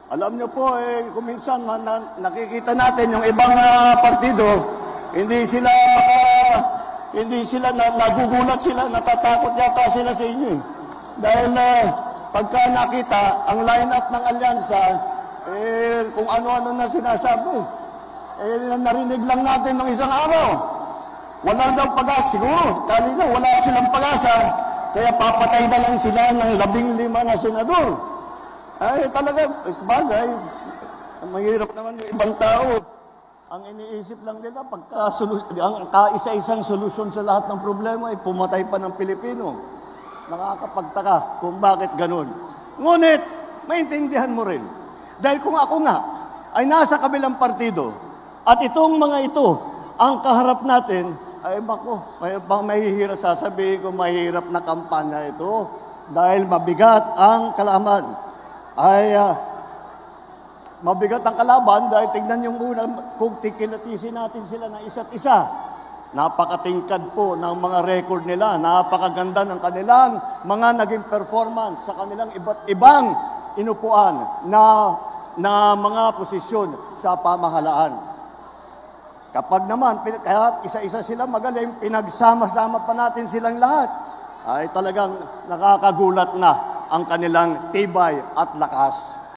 Alam niyo po, kuminsan nakikita natin yung ibang partido, hindi sila nagugulat sila, natatakot yata sila sa inyo. Dahil pagka nakita ang line-up ng alyansa, kung ano-ano na sinasabi, narinig lang natin ng isang araw. Wala daw pag-asa, siguro, kanina wala silang pag-asa, kaya papatay na lang sila ng 15 na senador. Ay, talaga, sabagay, mahirap naman yung ibang tao. Ang iniisip lang nila, ang kaisa-isang solusyon sa lahat ng problema ay pumatay pa ng Pilipino. Nakakapagtaka kung bakit ganun. Ngunit, maintindihan mo rin. Dahil kung ako nga ay nasa kabilang partido, at itong mga ito, ang kaharap natin, ay bako, mahihirap sasabihin ko, mahirap na kampanya ito. Dahil mabigat ang kalaman. Mabigat ang kalaban dahil tignan yung muna kung tikilatisin natin sila ng isa't isa. Napakatingkad po ng mga record nila, napakaganda ng kanilang mga naging performance sa kanilang iba't ibang inupuan na mga posisyon sa pamahalaan. Kapag naman, kaya isa-isa sila magaling, pinagsama-sama pa natin silang lahat, ay talagang nakakagulat na ang kanilang tibay at lakas.